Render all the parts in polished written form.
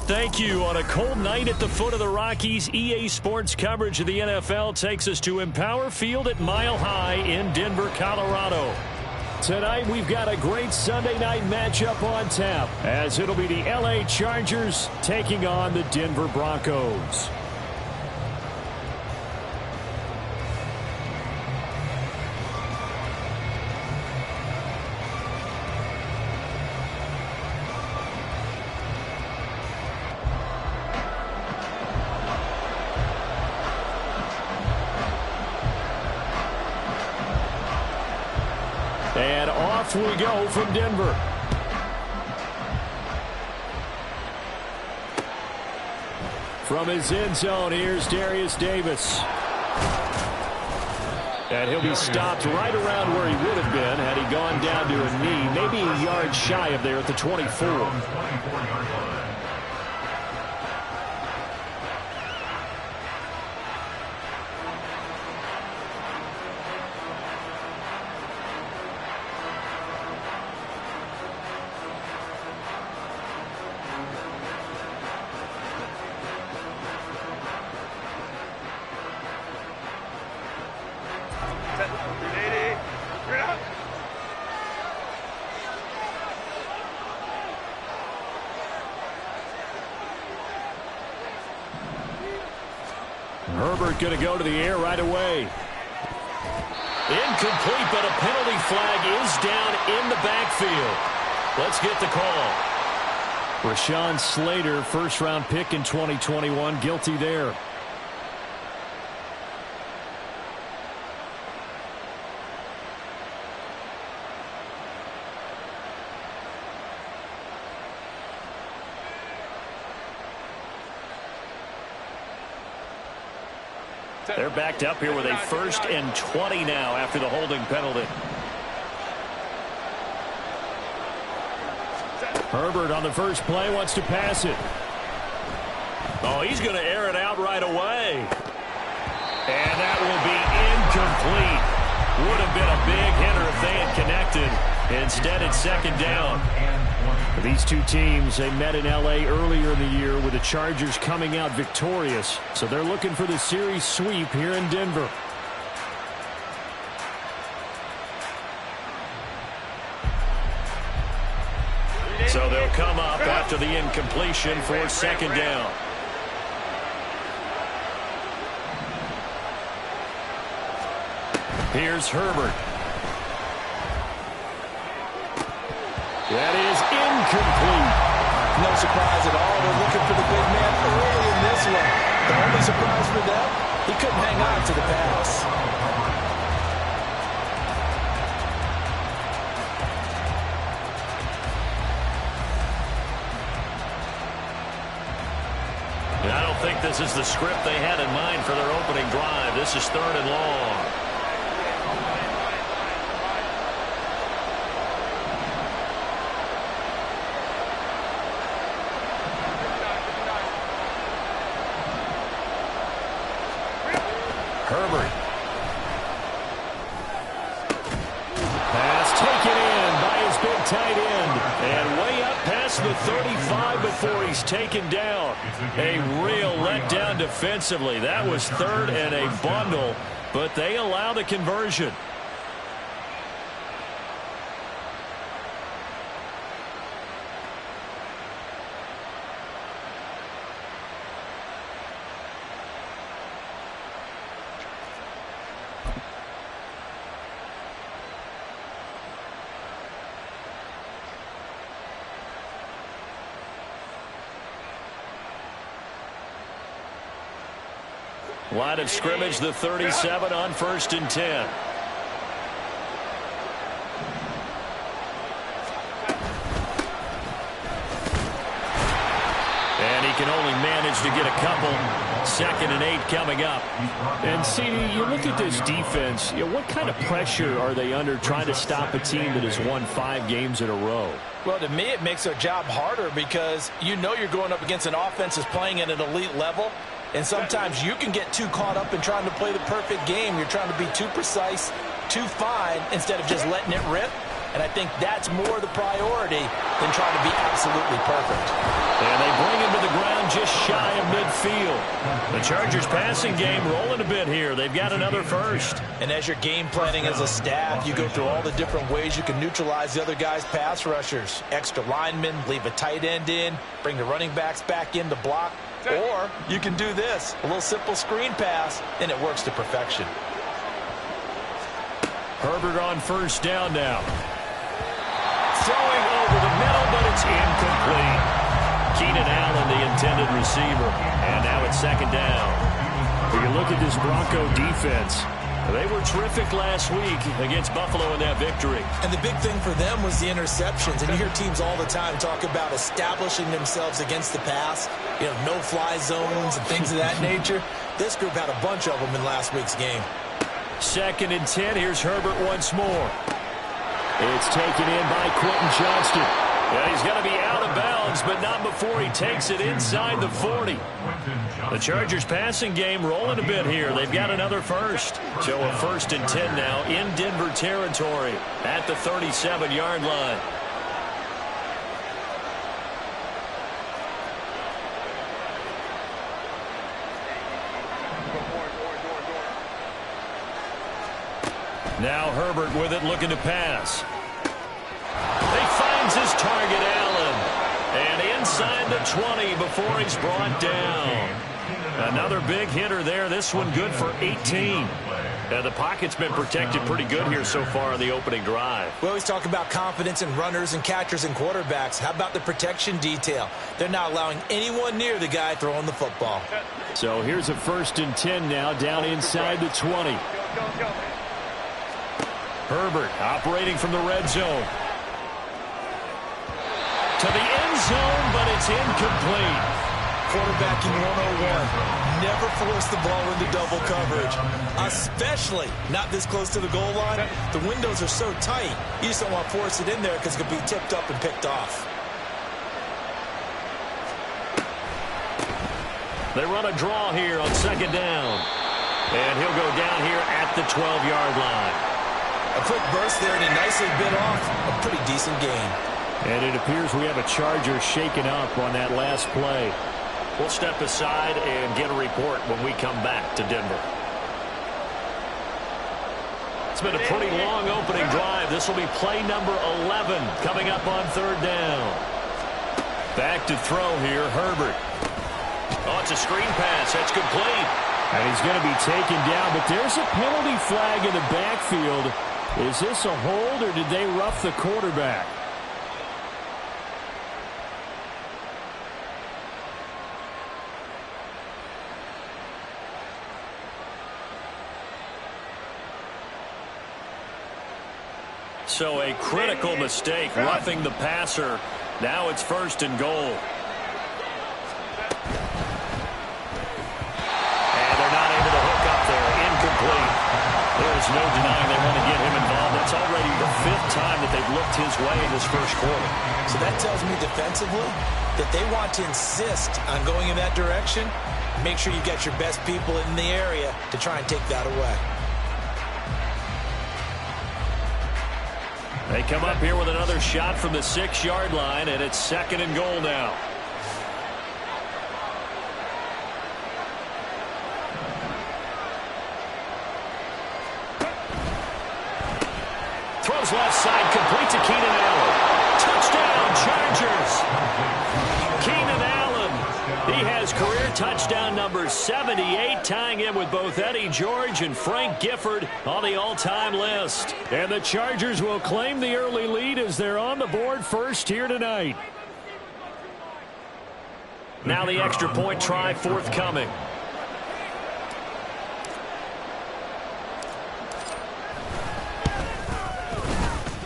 Thank you. On a cold night at the foot of the Rockies, EA Sports coverage of the NFL takes us to Empower Field at Mile High in Denver, Colorado. Tonight, we've got a great Sunday night matchup on tap, as it'll be the LA Chargers taking on the Denver Broncos. And off we go from Denver. From his end zone, here's Darius Davis. And he'll be stopped right around where he would have been had he gone down to a knee, maybe a yard shy of there at the 24. Herbert going to go to the air right away. Incomplete, but a penalty flag is down in the backfield. Let's get the call. Rashawn Slater, first-round pick in 2021, guilty there. They're backed up here with a 1st and 20 now after the holding penalty. Herbert on the first play wants to pass it. Oh, he's going to air it out right away. And that will be incomplete. Would have been a big hitter if they had connected. Instead, it's 2nd down. These two teams, they met in L.A. earlier in the year with the Chargers coming out victorious. So they're looking for the series sweep here in Denver. So they'll come up after the incompletion for 2nd down. Here's Herbert. That is incomplete. No surprise at all. They're looking for the big man early in this one. The only surprise for them, he couldn't hang on to the pass. And I don't think this is the script they had in mind for their opening drive. This is 3rd and long. Herbert. Pass taken in by his big tight end. And way up past the 35 before he's taken down. A real letdown defensively. That was 3rd and a bundle, but they allow the conversion. Line of scrimmage, the 37 on 1st and 10. And he can only manage to get a couple. 2nd and 8 coming up. And, CD, you look at this defense, what kind of pressure are they under trying to stop a team that has won 5 games in a row? Well, to me, it makes their job harder because you know you're going up against an offense that's playing at an elite level. And sometimes you can get too caught up in trying to play the perfect game. You're trying to be too precise, too fine, instead of just letting it rip. And I think that's more the priority than trying to be absolutely perfect. And they bring him to the ground just shy of midfield. The Chargers passing game rolling a bit here. They've got another first. And as you're game planning as a staff, you go through all the different ways you can neutralize the other guy's pass rushers. Extra linemen, leave a tight end in, bring the running backs back in to block. Or you can do this, a little simple screen pass, and it works to perfection. Herbert on first down now. Throwing over the middle, but it's incomplete. Keenan Allen, the intended receiver. And now it's 2nd down. When you look at this Bronco defense, they were terrific last week against Buffalo in that victory. And the big thing for them was the interceptions. And you hear teams all the time talk about establishing themselves against the pass, no-fly zones and things of that nature. This group had a bunch of them in last week's game. 2nd and 10. Here's Herbert once more. It's taken in by Quentin Johnston. Yeah, he's going to be out of bounds, but not before he takes it inside the 40. The Chargers passing game rolling a bit here. They've got another first. So a 1st and 10 now in Denver territory at the 37-yard line. Now Herbert with it, looking to pass. He finds his target, Allen. And inside the 20 before he's brought down. Another big hitter there. This one good for 18. The pocket's been protected pretty good here so far on the opening drive. We always talk about confidence in runners and catchers and quarterbacks. How about the protection detail? They're not allowing anyone near the guy throwing the football. So here's a 1st and 10 now down inside the 20. Herbert operating from the red zone. To the end zone, but it's incomplete. Quarterbacking 101. Never force the ball into double coverage, especially not this close to the goal line. The windows are so tight, you just don't want to force it in there because it could be tipped up and picked off. They run a draw here on 2nd down. And he'll go down here at the 12-yard line. A quick burst there, and he nicely bit off a pretty decent gain. And it appears we have a Charger shaken up on that last play. We'll step aside and get a report when we come back to Denver. It's been a pretty long opening drive. This will be play number 11 coming up on 3rd down. Back to throw here, Herbert. Oh, it's a screen pass. That's complete. And he's going to be taken down, but there's a penalty flag in the backfield. Is this a hold, or did they rough the quarterback? So a critical mistake, roughing the passer. Now it's 1st and goal. And they're not able to hook up there. Incomplete. There's no denying they want to get him involved. That's already the 5th time that they've looked his way in this first quarter. So that tells me defensively that they want to insist on going in that direction. Make sure you get your best people in the area to try and take that away. They come up here with another shot from the 6-yard line, and it's 2nd and goal now. Throws left side, complete to Keenan Allen. Touchdown, Chargers. Keenan Allen, he has career touchdown number 78, tying in with both Eddie George and Frank Gifford on the all-time list. And the Chargers will claim the early lead as they're on the board first here tonight. Now the extra point try forthcoming.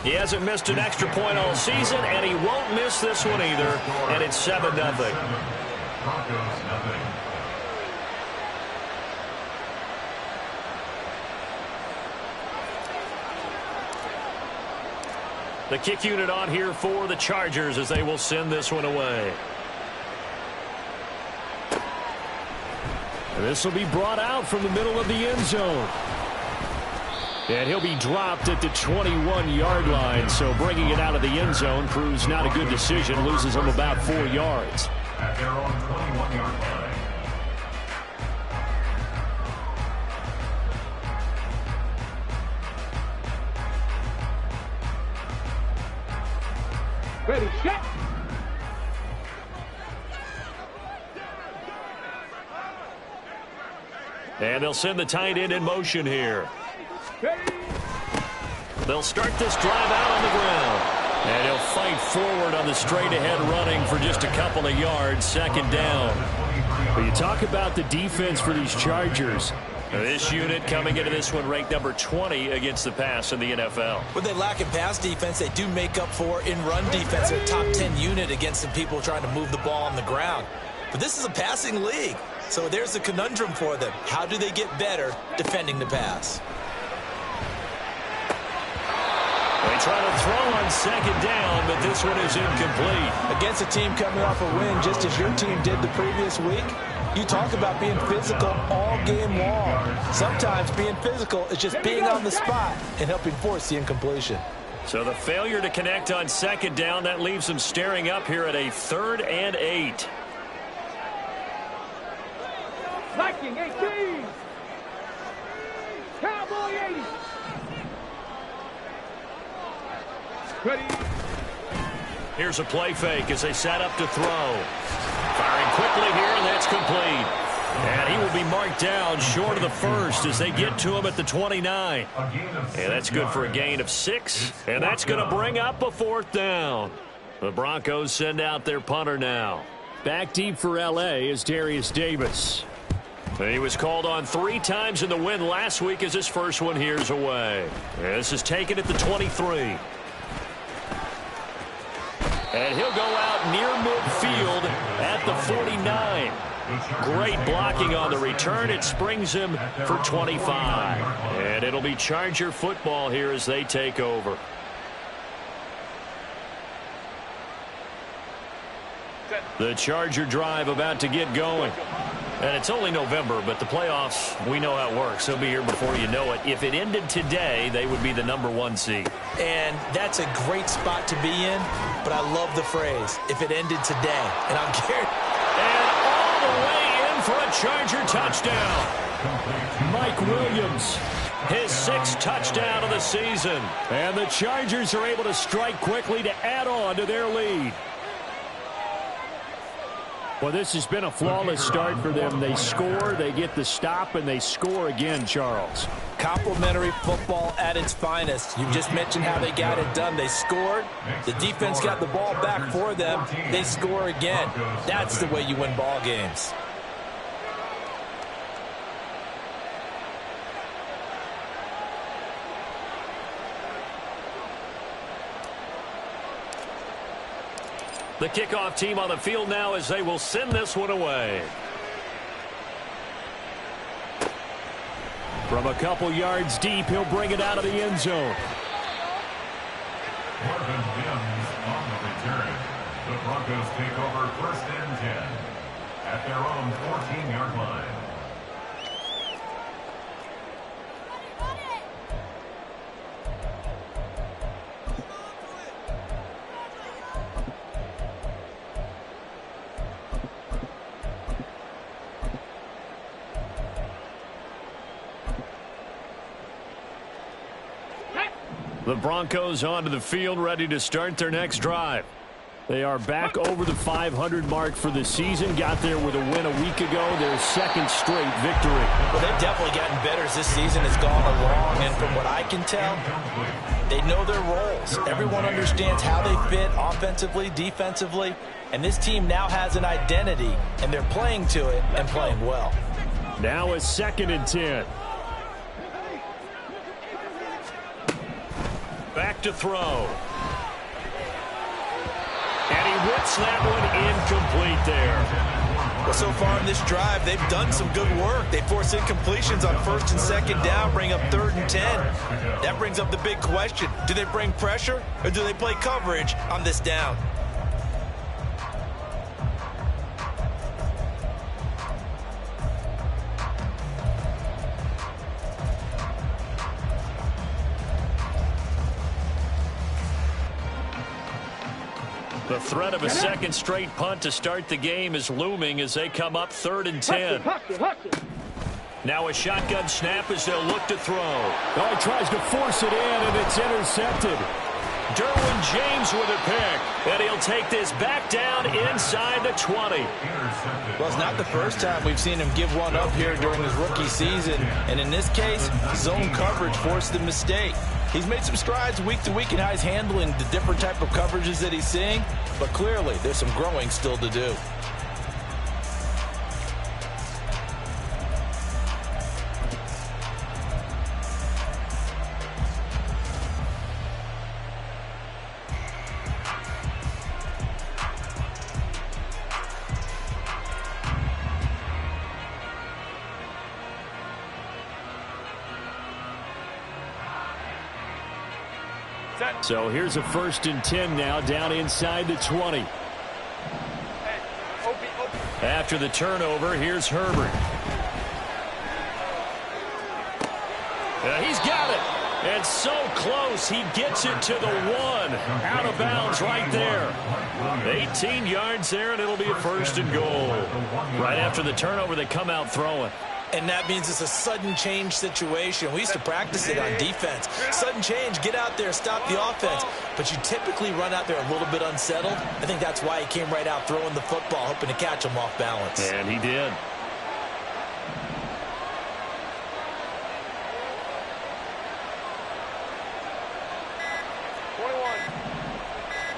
He hasn't missed an extra point all season, and he won't miss this one either, and it's 7-0. Broncos, nothing. The kick unit on here for the Chargers as they will send this one away. And this will be brought out from the middle of the end zone. And he'll be dropped at the 21-yard line. So bringing it out of the end zone proves not a good decision. Loses him about 4 yards. At their own 21-yard line. Ready, set. And they'll send the tight end in motion here. They'll start this drive out on the ground. And he'll fight forward on the straight-ahead running for just a couple of yards, second down. But you talk about the defense for these Chargers. This unit coming into this one ranked number 20 against the pass in the NFL. When they lack in pass defense, they do make up for in run defense. They're a top 10 unit against the people trying to move the ball on the ground. But this is a passing league, so there's a conundrum for them. How do they get better defending the pass? They try to throw on second down, but this one is incomplete. Against a team coming off a win, just as your team did the previous week, you talk about being physical all game long. Sometimes being physical is just being on the spot and helping force the incompletion. So the failure to connect on second down, that leaves them staring up here at a 3rd and 8. Viking 18. Cowboy 80. Ready. Here's a play fake as they set up to throw. Firing quickly here, and that's complete. And he will be marked down short of the first as they get to him at the 29. And that's good for a gain of 6. And that's going to bring up a 4th down. The Broncos send out their punter now. Back deep for L.A. is Darius Davis. And he was called on 3 times in the win last week as his first one here's away. And this is taken at the 23. And he'll go out near midfield at the 49. Great blocking on the return. It springs him for 25. And it'll be Charger football here as they take over. The Charger drive about to get going. And it's only November, but the playoffs, we know how it works. They'll be here before you know it. If it ended today, they would be the number 1 seed. And that's a great spot to be in, but I love the phrase, if it ended today. And I'm guaranteed. And all the way in for a Charger touchdown. Mike Williams. His 6th touchdown of the season. And the Chargers are able to strike quickly to add on to their lead. Well, this has been a flawless start for them. They score, they get the stop, and they score again, Charles. Complimentary football at its finest. You just mentioned how they got it done. They scored. The defense got the ball back for them. They score again. That's the way you win ball games. The kickoff team on the field now as they will send this one away. From a couple yards deep, he'll bring it out of the end zone. Marvin Mims on the return. The Broncos take over 1st and 10 at their own 14-yard line. The Broncos onto the field, ready to start their next drive. They are back over the 500 mark for the season. Got there with a win a week ago. Their 2nd straight victory. Well, they've definitely gotten better as this season has gone along. And from what I can tell, they know their roles. Everyone understands how they fit offensively, defensively. And this team now has an identity, and they're playing to it and playing well. Now a 2nd and 10. Back to throw. And he whips that one incomplete there. Well, so far in this drive, they've done some good work. They force incompletions on 1st and 2nd down, bring up 3rd and 10. That brings up the big question. Do they bring pressure or do they play coverage on this down? The threat of a second straight punt to start the game is looming as they come up 3rd and 10. Now a shotgun snap as they'll look to throw. Oh, he tries to force it in, and it's intercepted. Derwin James with a pick, and he'll take this back down inside the 20. Well, it's not the first time we've seen him give one up here during his rookie season, and in this case, zone coverage forced the mistake. He's made some strides week to week in how he's handling the different type of coverages that he's seeing, but clearly there's some growing still to do. So here's a 1st and 10 now down inside the 20. After the turnover, here's Herbert. He's got it. And so close, he gets it to the 1. Out of bounds right there. 18 yards there, and it'll be a 1st and goal. Right after the turnover, they come out throwing. And that means it's a sudden change situation. We used to practice it on defense. Sudden change, get out there, stop the offense. But you typically run out there a little bit unsettled. I think that's why he came right out throwing the football, hoping to catch him off balance. And he did.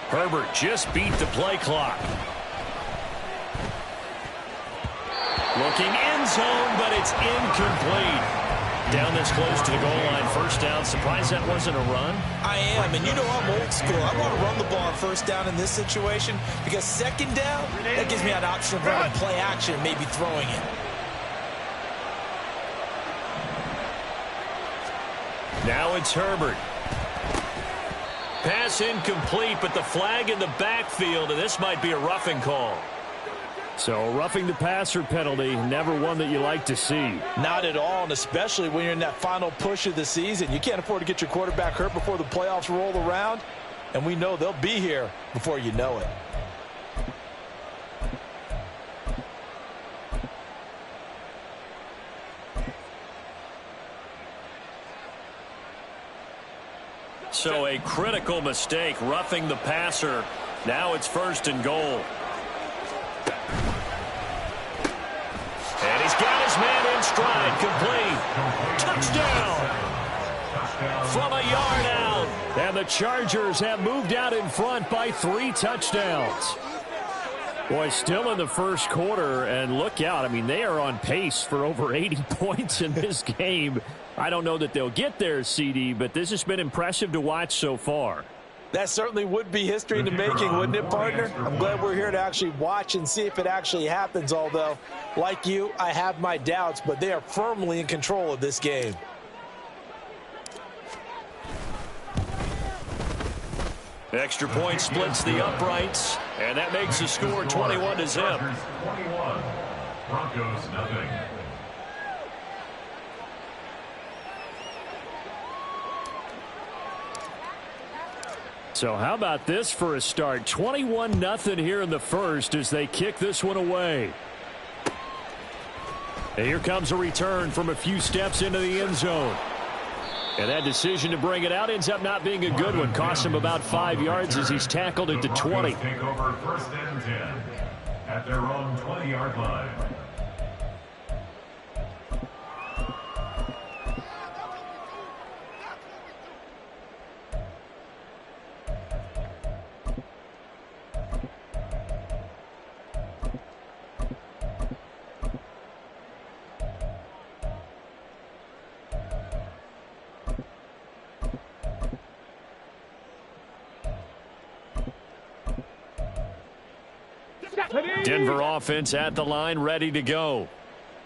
Herbert just beat the play clock. Looking end zone, but it's incomplete. Down this close to the goal line, 1st down. Surprised that wasn't a run? I am, and you know I'm old school. I want to run the ball on 1st down in this situation because 2nd down, that gives me an option of running play action and maybe throwing it. Now it's Herbert. Pass incomplete, but the flag in the backfield, and this might be a roughing call. So roughing the passer penalty, never one that you like to see. Not at all, and especially when you're in that final push of the season. You can't afford to get your quarterback hurt before the playoffs roll around, and we know they'll be here before you know it. So a critical mistake, roughing the passer. Now it's 1st and goal. And he's got his man in stride, complete. Touchdown! From a yard out. And the Chargers have moved out in front by 3 touchdowns. Boy, still in the 1st quarter, and look out. I mean, they are on pace for over 80 points in this game. I don't know that they'll get there, CD, but this has been impressive to watch so far. That certainly would be history in the making, wouldn't it, partner? I'm glad we're here to actually watch and see if it actually happens, although, like you, I have my doubts, but they are firmly in control of this game. Extra point splits the uprights, and that makes the score 21-0. 21. Broncos nothing. So how about this for a start? 21-0 here in the 1st as they kick this one away. And here comes a return from a few steps into the end zone. And that decision to bring it out ends up not being a good one. Costs him about 5 yards as he's tackled at the 20. Take over 1st and 10 at their own 20-yard line. Denver offense at the line, ready to go.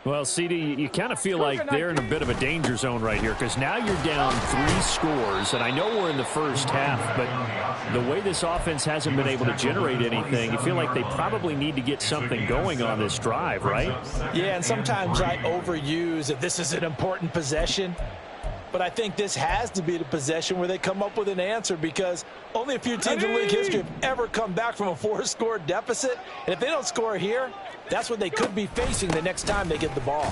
Well, CD, you kind of feel like they're in a bit of a danger zone right here because now you're down 3 scores, and I know we're in the first half, but the way this offense hasn't been able to generate anything, you feel like they probably need to get something going on this drive, right? Yeah, and sometimes I overuse if this is an important possession, but I think this has to be the possession where they come up with an answer because only a few teams in league history have ever come back from a 4-score deficit, and if they don't score here, that's what they could be facing the next time they get the ball.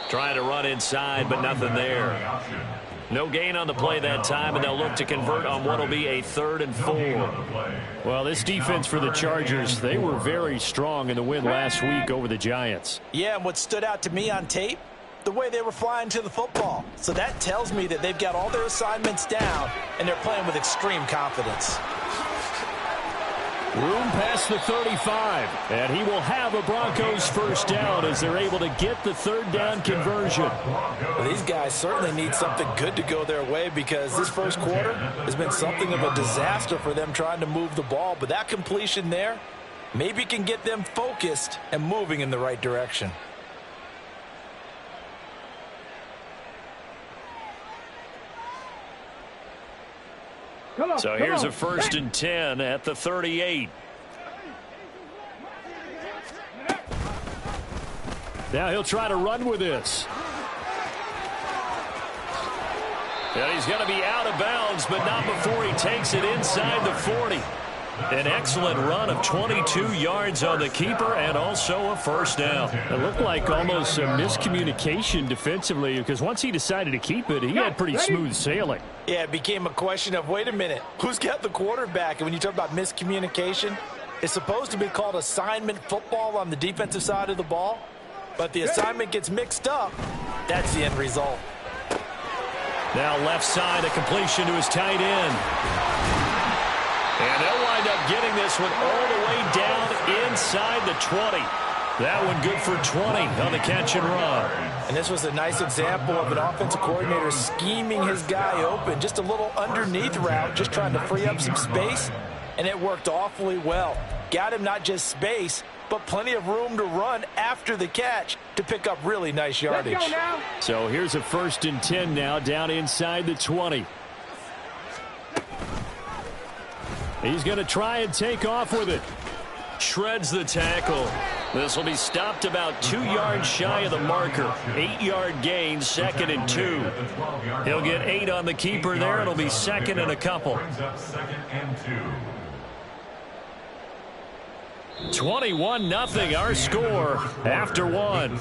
Trying to run inside, but nothing there. No gain on the play that time, and they'll look to convert on what will be a 3rd and 4. Well, this defense for the Chargers, they were very strong in the win last week over the Giants. Yeah, and what stood out to me on tape, the way they were flying to the football. So that tells me that they've got all their assignments down, and they're playing with extreme confidence. Room past the 35, and he will have a Broncos first down as they're able to get the 3rd down conversion. Well, these guys certainly need something good to go their way because this first quarter has been something of a disaster for them trying to move the ball. But that completion there maybe can get them focused and moving in the right direction. So here's a 1st and 10 at the 38. Now he'll try to run with this. And he's going to be out of bounds, but not before he takes it inside the 40. An excellent run of 22 yards on the keeper and also a first down. It looked like almost a miscommunication defensively because once he decided to keep it, he had pretty smooth sailing. Yeah, it became a question of, wait a minute, who's got the quarterback? And when you talk about miscommunication, it's supposed to be called assignment football on the defensive side of the ball. But the assignment gets mixed up. That's the end result. Now left side, a completion to his tight end. And they'll wind up getting this one all the way down inside the 20. That one good for 20 on the catch and run. And this was a nice example of an offensive coordinator scheming his guy open. Just a little underneath route, just trying to free up some space. And it worked awfully well. Got him not just space, but plenty of room to run after the catch to pick up really nice yardage. So here's a 1st and 10 now down inside the 20. He's going to try and take off with it. Shreds the tackle. This will be stopped about 2 yards shy of the marker. 8-yard gain, 2nd and 2. He'll get 8 on the keeper there. It'll be 2nd and a couple. 21-0 our score after 1.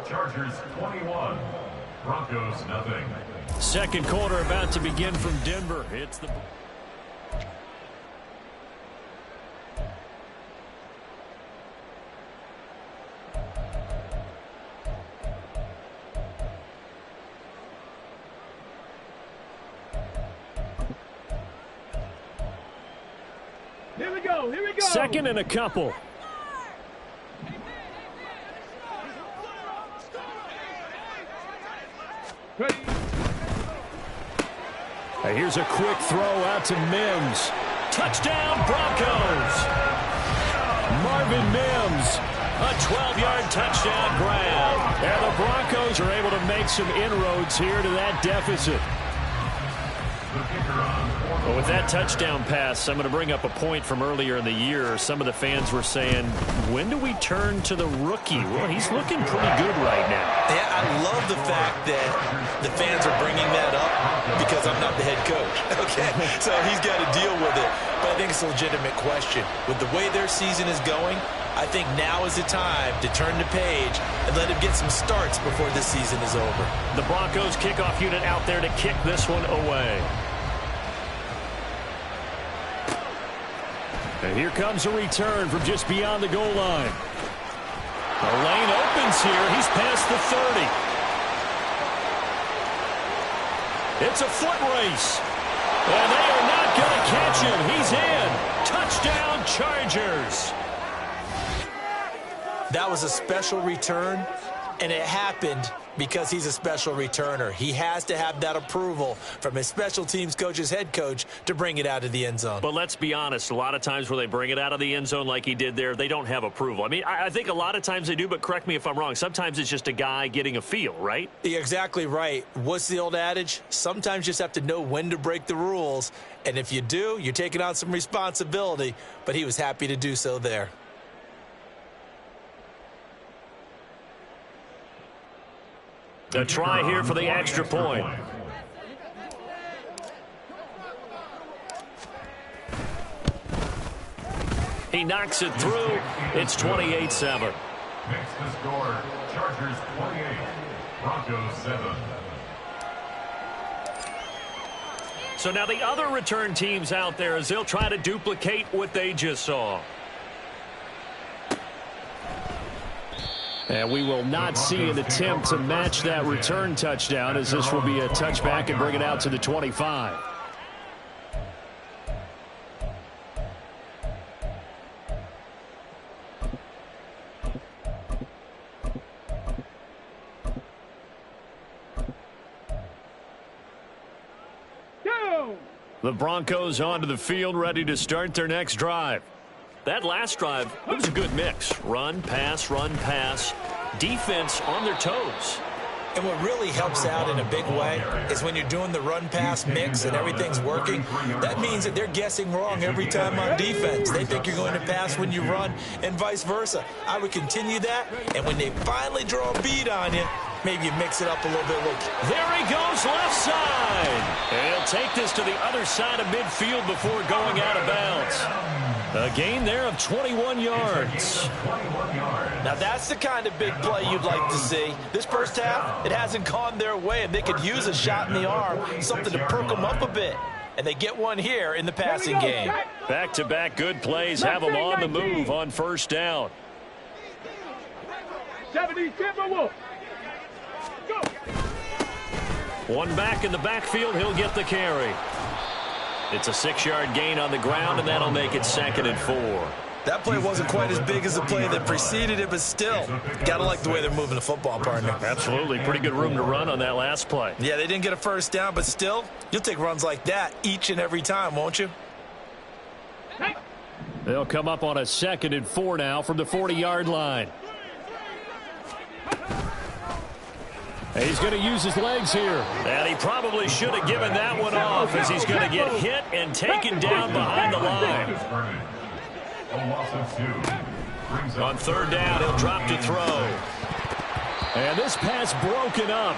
Chargers 21, Broncos 0. Second quarter about to begin from Denver. It's the... Here we go. 2nd and a couple. Here's a quick throw out to Mims. Touchdown, Broncos. Marvin Mims, a 12-yard touchdown grab. And the Broncos are able to make some inroads here to that deficit. Well, with that touchdown pass, I'm going to bring up a point from earlier in the year. Some of the fans were saying, when do we turn to the rookie? Well, he's looking pretty good right now. Yeah, I love the fact that the fans are bringing that up because I'm not the head coach. Okay, so he's got to deal with it. But I think it's a legitimate question. With the way their season is going, I think now is the time to turn the page and let him get some starts before this season is over. The Broncos kickoff unit out there to kick this one away. And here comes a return from just beyond the goal line. The lane opens here. He's past the 30. It's a foot race. And they are not going to catch him. He's in. Touchdown, Chargers. That was a special return. And it happened because he's a special returner. He has to have that approval from his special teams coach's head coach to bring it out of the end zone. But let's be honest, a lot of times where they bring it out of the end zone like he did there, they don't have approval. I mean, I think a lot of times they do, but correct me if I'm wrong. Sometimes it's just a guy getting a feel, right? You're exactly right. What's the old adage? Sometimes you just have to know when to break the rules. And if you do, you're taking on some responsibility. But he was happy to do so there. A try here for the extra point. He knocks it through. It's 28-7. Makes the score, Chargers 28, Broncos 7. So now the other return teams out there as they'll try to duplicate what they just saw. And we will not see an attempt to match that return touchdown, as this will be a touchback and bring it out to the 25. The Broncos onto the field, ready to start their next drive. That last drive, it was a good mix. Run, pass, defense on their toes. And what really helps out in a big way is when you're doing the run-pass mix and everything's working, that means that they're guessing wrong every time on defense. They think you're going to pass when you run and vice versa. I would continue that, and when they finally draw a beat on you, maybe you mix it up a little bit. Look, there he goes, left side. And he'll take this to the other side of midfield before going out of bounds. A gain there of 21 yards. Now that's the kind of big play you'd like to see. This first half, it hasn't gone their way, and they could use a shot in the arm, something to perk them up a bit. And they get one here in the passing game. Back-to-back good plays have them on the move on first down. 77 Wolf. Go. One back in the backfield, he'll get the carry. It's a 6-yard gain on the ground, and that'll make it 2nd and 4. That play wasn't quite as big as the play that preceded it, but still, gotta like the way they're moving the football, partner. Absolutely. Pretty good room to run on that last play. Yeah, they didn't get a first down, but still, you'll take runs like that each and every time, won't you? They'll come up on a 2nd and 4 now from the 40-yard line. And he's going to use his legs here. And he probably should have given that one off, as he's going to get hit and taken down behind the line. On third down, he'll drop to throw. And this pass broken up.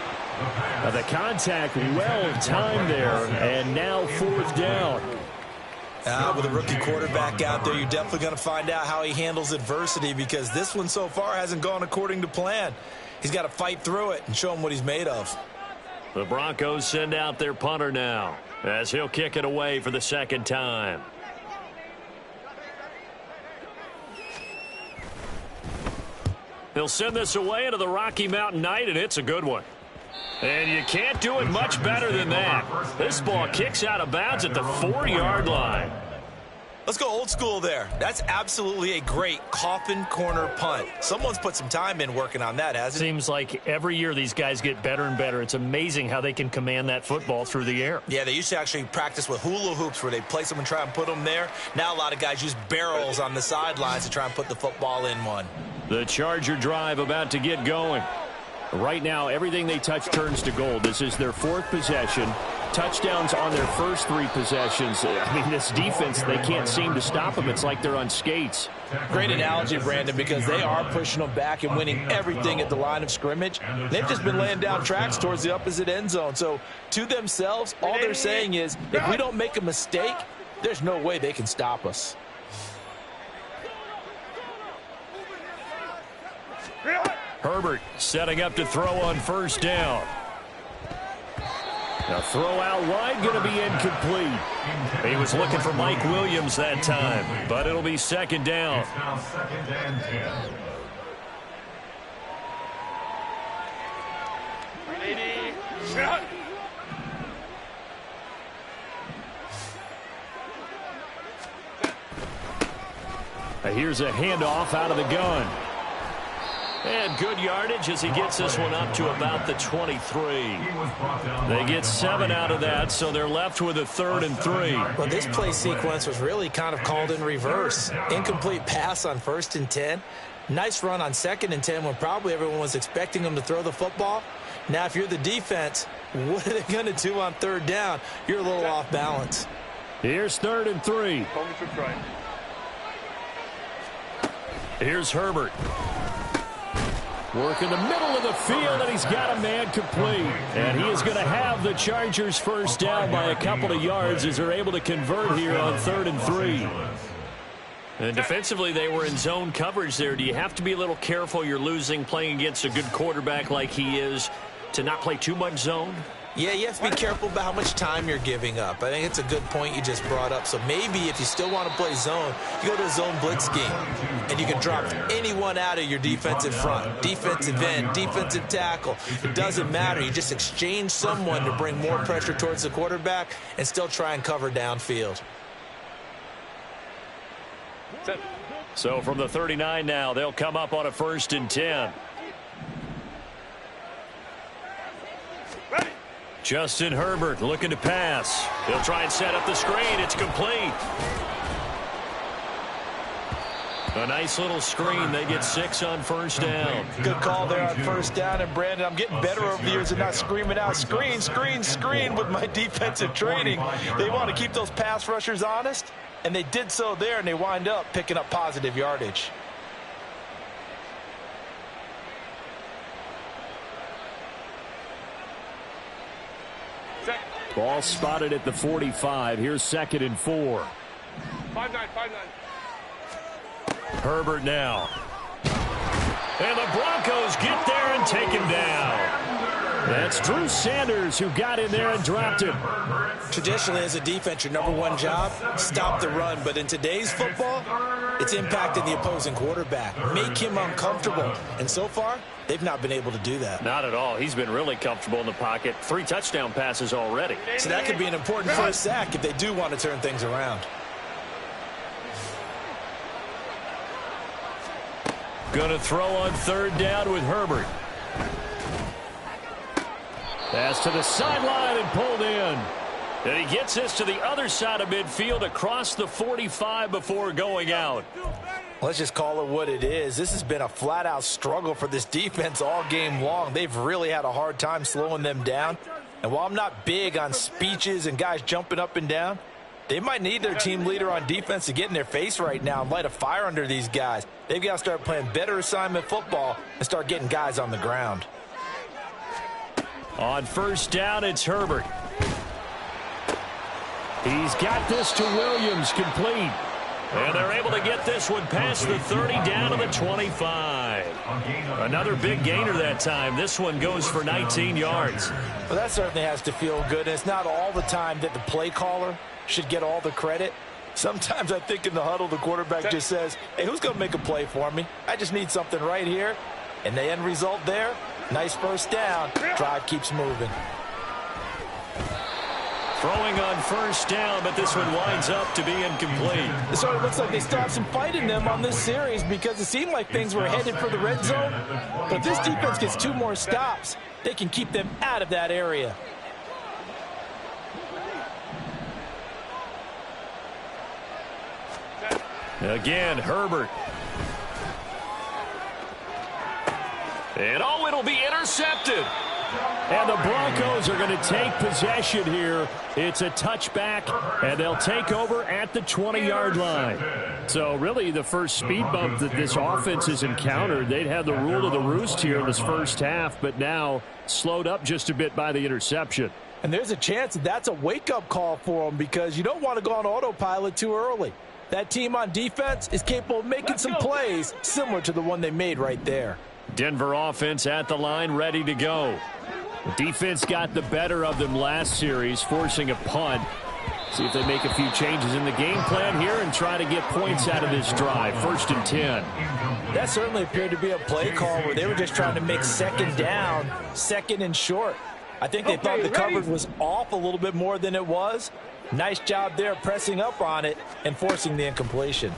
The contact well timed there, and now 4th down. With a rookie quarterback out there, you're definitely going to find out how he handles adversity, because this one so far hasn't gone according to plan. He's got to fight through it and show him what he's made of. The Broncos send out their punter now, as he'll kick it away for the 2nd time. He'll send this away into the Rocky Mountain night, and it's a good one. And you can't do it much better than that. This ball kicks out of bounds at the 4-yard line. Let's go old school there. That's absolutely a great coffin corner punt. Someone's put some time in working on that, hasn't it? Seems like every year these guys get better and better. It's amazing how they can command that football through the air. Yeah, they used to actually practice with hula hoops where they place them and try and put them there. Now a lot of guys use barrels on the sidelines to try and put the football in one. The Charger drive about to get going. Right now, everything they touch turns to gold. This is their 4th possession. Touchdowns on their first 3 possessions. I mean, this defense, they can't seem to stop them. It's like they're on skates. Great analogy, Brandon, because they are pushing them back and winning everything at the line of scrimmage. They've just been laying down tracks towards the opposite end zone. So, to themselves, all they're saying is, if we don't make a mistake, there's no way they can stop us. Herbert setting up to throw on first down. Now throw out wide, going to be incomplete. He was looking for Mike Williams that time, but it'll be 2nd down. It's now 2nd and 10. Here's a handoff out of the gun. And good yardage as he gets this one up to about the 23. They get 7 out of that, so they're left with a 3rd and 3. Well, this play sequence was really kind of called in reverse. Incomplete pass on 1st and 10. Nice run on 2nd and 10 when probably everyone was expecting him to throw the football. Now, if you're the defense, what are they going to do on 3rd down? You're a little off balance. Here's 3rd and 3. Here's Herbert. Work in the middle of the field, and he's got a man complete. And he is going to have the Chargers first down by a couple of yards as they're able to convert here on 3rd and 3. And defensively, they were in zone coverage there. Do you have to be a little careful you're losing playing against a good quarterback like he is to not play too much zone? Yeah, you have to be careful about how much time you're giving up. I think it's a good point you just brought up. So maybe if you still want to play zone, you go to a zone blitz scheme, and you can drop anyone out of your defensive front, defensive end, defensive tackle. It doesn't matter. You just exchange someone to bring more pressure towards the quarterback and still try and cover downfield. So from the 39 now, they'll come up on a 1st and 10. Justin Herbert looking to pass. He'll try and set up the screen. It's complete. A nice little screen. They get 6 on 1st down. Good call there on 1st down. And, Brandon, I'm getting better over the years and not screaming out, screen, screen, screen with my defensive training. They want to keep those pass rushers honest, and they did so there, and they wind up picking up positive yardage. Ball spotted at the 45. Here's 2nd and 4. 5-9. Herbert now. And the Broncos get there and take him down. That's Drew Sanders who got in there and dropped him. Traditionally, as a defense, your #1 job, stop the run. But in today's football, it's impacting the opposing quarterback. Make him uncomfortable. And so far, they've not been able to do that. Not at all. He's been really comfortable in the pocket. 3 touchdown passes already. So that could be an important first sack if they do want to turn things around. Gonna throw on 3rd down with Herbert. Pass to the sideline and pulled in. And he gets this to the other side of midfield across the 45 before going out. Let's just call it what it is. This has been a flat-out struggle for this defense all game long. They've really had a hard time slowing them down. And while I'm not big on speeches and guys jumping up and down, they might need their team leader on defense to get in their face right now and light a fire under these guys. They've got to start playing better assignment football and start getting guys on the ground. On 1st down, it's Herbert. He's got this to Williams, complete. And they're able to get this one past the 30 down to the 25. Another big gainer that time. This one goes for 19 yards. Well, that certainly has to feel good. And it's not all the time that the play caller should get all the credit. Sometimes I think in the huddle, the quarterback just says, hey, who's going to make a play for me? I just need something right here. And the end result there, nice 1st down. Drive keeps moving. Throwing on 1st down, but this one winds up to be incomplete. It sort of looks like they stopped some fight in them on this series because it seemed like things were headed for the red zone. But if this defense gets 2 more stops, they can keep them out of that area. Again, Herbert. And oh, it'll be intercepted. And the Broncos are going to take possession here. It's a touchback, and they'll take over at the 20-yard line. So really the first speed bump that this offense has encountered, they'd had the rule of the roost here in this first half, but now slowed up just a bit by the interception. And there's a chance that that's a wake-up call for them because you don't want to go on autopilot too early. That team on defense is capable of making some plays similar to the one they made right there. Denver offense at the line, ready to go. The defense got the better of them last series, forcing a punt. See if they make a few changes in the game plan here and try to get points out of this drive. 1st and 10. That certainly appeared to be a play call where they were just trying to make 2nd down, 2nd and short. I think they thought the coverage was off a little bit more than it was. Nice job there pressing up on it and forcing the incompletion.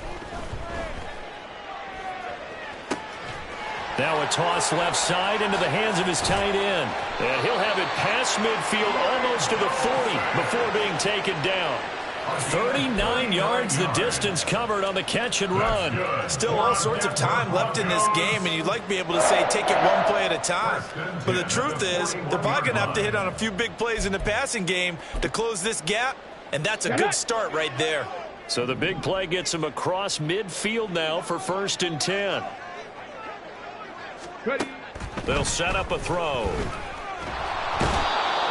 Now a toss left side into the hands of his tight end. And he'll have it past midfield almost to the 40 before being taken down. 39 yards the distance covered on the catch and run. Still all sorts of time left in this game, and you'd like to be able to say take it one play at a time. But the truth is, they're probably going to have to hit on a few big plays in the passing game to close this gap, and that's a good start right there. So the big play gets him across midfield now for 1st and 10. They'll set up a throw.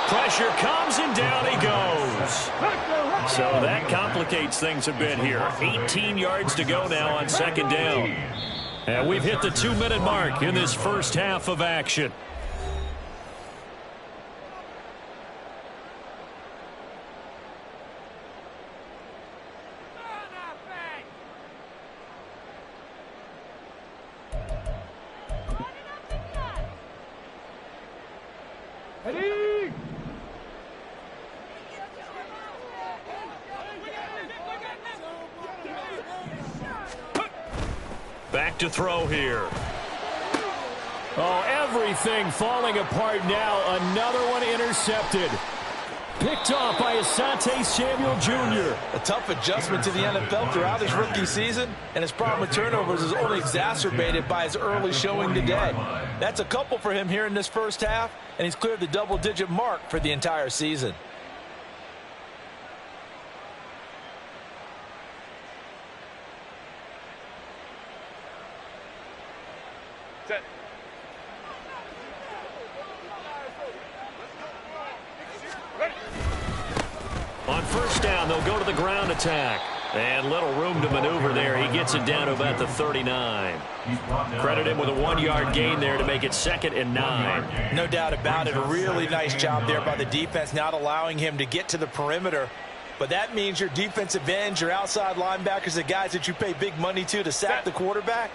Pressure comes and down he goes. So that complicates things a bit here. 18 yards to go now on 2nd down. And we've hit the 2-minute mark in this first half of action. Back to throw here. Oh, everything falling apart now. Another one intercepted. Picked off by Asante Samuel Jr. A tough adjustment to the NFL throughout his rookie season, and his problem with turnovers is only exacerbated by his early showing today. That's a couple for him here in this first half, and he's cleared the double-digit mark for the entire season. On 1st down, they'll go to the ground attack. And little room to maneuver there. He gets it down to about the 39. Credit him with a 1-yard gain there to make it 2nd and 9. No doubt about it. A really nice job there by the defense, not allowing him to get to the perimeter. But that means your defensive ends, your outside linebackers, the guys that you pay big money to sack the quarterback,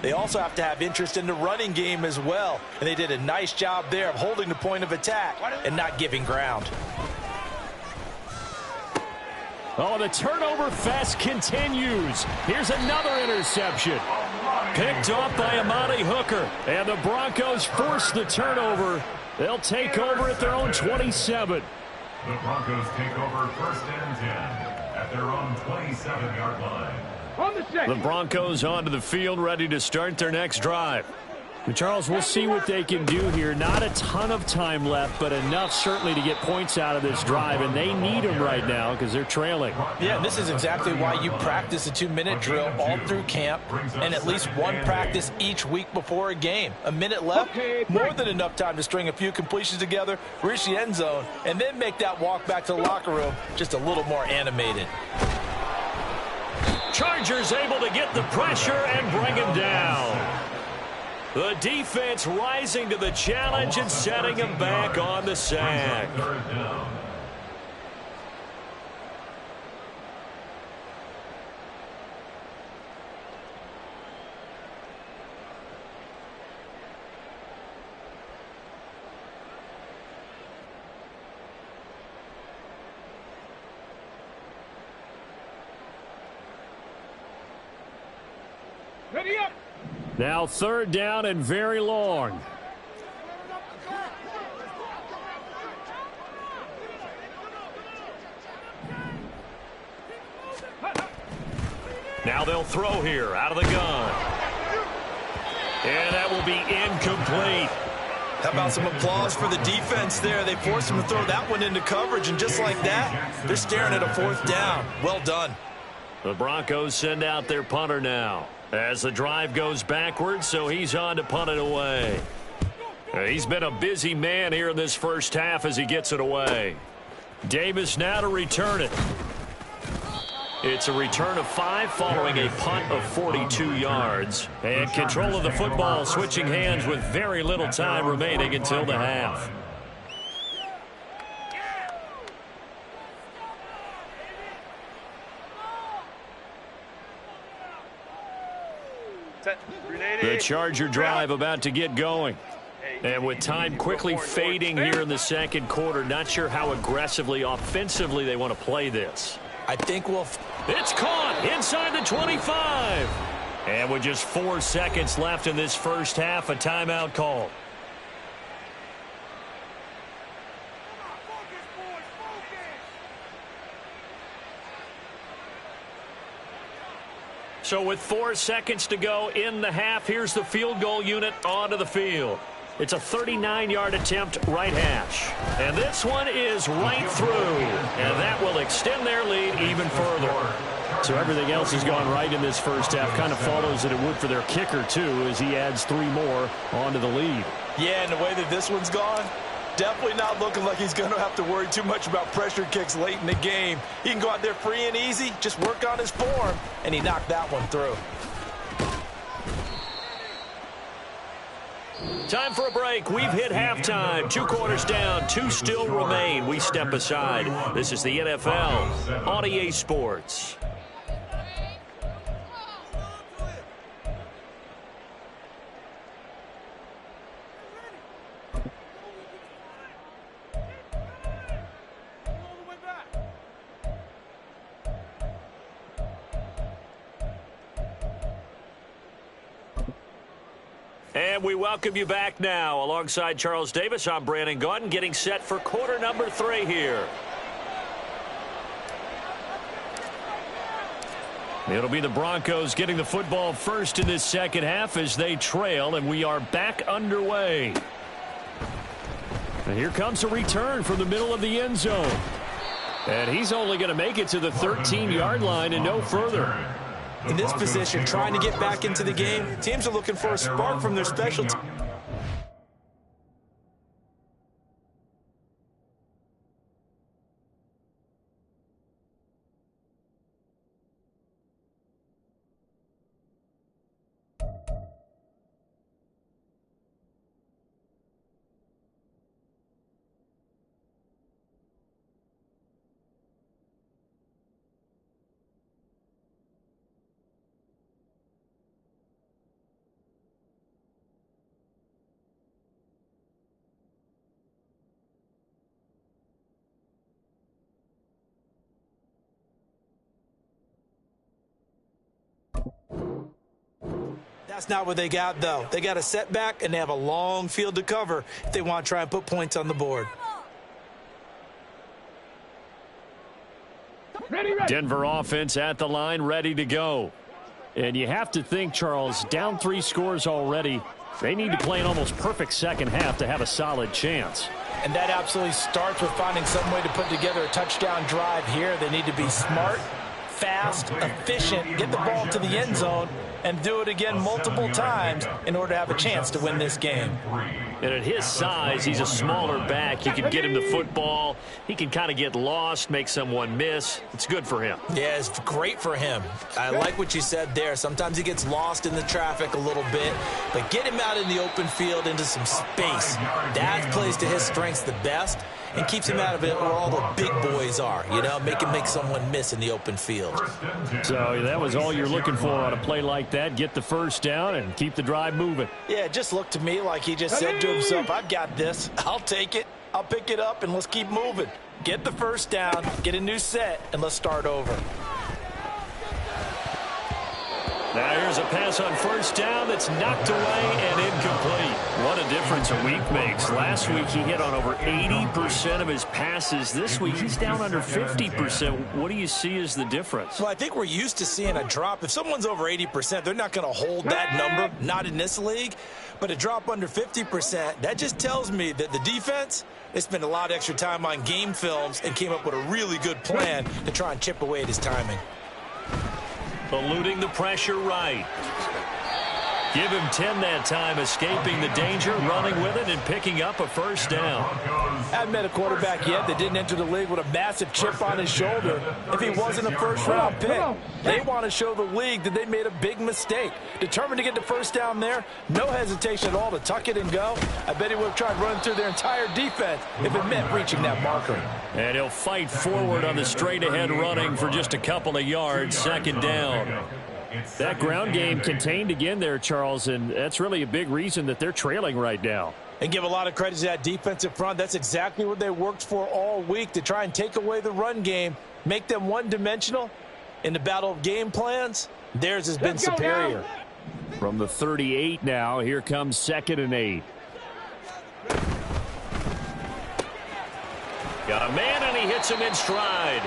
they also have to have interest in the running game as well. And they did a nice job there of holding the point of attack and not giving ground. Oh, the turnover fest continues. Here's another interception. Picked off by Amani Hooker. And the Broncos force the turnover. They'll take over at their own 27. The Broncos take over 1st and 10 at their own 27-yard line. The Broncos onto the field, ready to start their next drive. And Charles, we'll see what they can do here. Not a ton of time left, but enough certainly to get points out of this drive, and they need them right now because they're trailing. Yeah, and this is exactly why you practice a 2-minute drill all through camp and at least one practice each week before a game. A minute left, more than enough time to string a few completions together, reach the end zone, and then make that walk back to the locker room just a little more animated. Chargers able to get the pressure and bring him down. The defense rising to the challenge and setting him back on the sack. Ready up. Now 3rd down and very long. Now they'll throw here out of the gun. And that will be incomplete. How about some applause for the defense there? They forced him to throw that one into coverage, and just like that, they're staring at a 4th down. Well done. The Broncos send out their punter now as the drive goes backwards, so he's on to punt it away. He's been a busy man here in this first half as he gets it away. Davis now to return it. It's a return of 5 following a punt of 42 yards. And control of the football switching hands with very little time remaining until the half. The Charger drive about to get going. And with time quickly fading here in the second quarter, not sure how aggressively, offensively they want to play this. I think we'll... It's caught inside the 25. And with just 4 seconds left in this first half, a timeout call. So with 4 seconds to go in the half, here's the field goal unit onto the field. It's a 39-yard attempt, right hash. And this one is right through. And that will extend their lead even further. So everything else has gone right in this first half. Kind of follows that it would for their kicker, too, as he adds 3 more onto the lead. Yeah, and the way that this one's gone, definitely not looking like he's going to have to worry too much about pressure kicks late in the game. He can go out there free and easy, just work on his form, and he knocked that one through. Time for a break. We've hit halftime. 2 quarters down. 2 still remain. We step aside. This is the NFL on EA Sports. And we welcome you back now. Alongside Charles Davis, I'm Brandon Gaudin, getting set for quarter number 3 here. It'll be the Broncos getting the football first in this second half as they trail, and we are back underway. And here comes a return from the middle of the end zone. And he's only going to make it to the 13-yard line and no further. In this position, trying to get back into the game, teams are looking for a spark from their special team. That's not what they got, though. They got a setback, and they have a long field to cover if they want to try and put points on the board. Denver offense at the line, ready to go. And you have to think, Charles, down 3 scores already. They need to play an almost perfect second half to have a solid chance. And that absolutely starts with finding some way to put together a touchdown drive here. They need to be smart, fast, efficient, get the ball to the end zone, and do it again multiple times in order to have a chance to win this game. And at his size, he's a smaller back. You can get him the football. He can kind of get lost, make someone miss. It's good for him. Yeah, it's great for him. I like what you said there. Sometimes he gets lost in the traffic a little bit, but get him out in the open field into some space. That plays to his strengths the best and keeps him out of it where all the big boys are, you know, make someone miss in the open field. So that was all you're looking for on a play like that. Get the first down and keep the drive moving. Yeah, it just looked to me like he just said to himself, I've got this. I'll take it. I'll pick it up, and let's keep moving. Get the first down, get a new set, and let's start over. Now here's a pass on first down that's knocked away and incomplete. What a difference a week makes. Last week he hit on over 80% of his passes. This week he's down under 50%. What do you see as the difference? Well, I think we're used to seeing a drop. If someone's over 80%, they're not going to hold that number, not in this league. But a drop under 50%, that just tells me that the defense, they spent a lot of extra time on game films and came up with a really good plan to try and chip away at his timing. Eluding the pressure right. Give him 10 that time, escaping the danger, running with it, and picking up a first down. Haven't met a quarterback yet that didn't enter the league with a massive chip on his shoulder if he wasn't a first-round pick. They want to show the league that they made a big mistake. Determined to get the first down there, no hesitation at all to tuck it and go. I bet he would have tried running through their entire defense if it meant reaching that marker. And he'll fight forward on the straight-ahead running for just a couple of yards, second down. That ground game contained again there, Charles, and that's really a big reason that they're trailing right now. And give a lot of credit to that defensive front. That's exactly what they worked for all week, to try and take away the run game, make them one-dimensional, In the battle of game plans, theirs has been superior. From the 38 now, here comes 2nd and 8. Got a man, and he hits him in stride.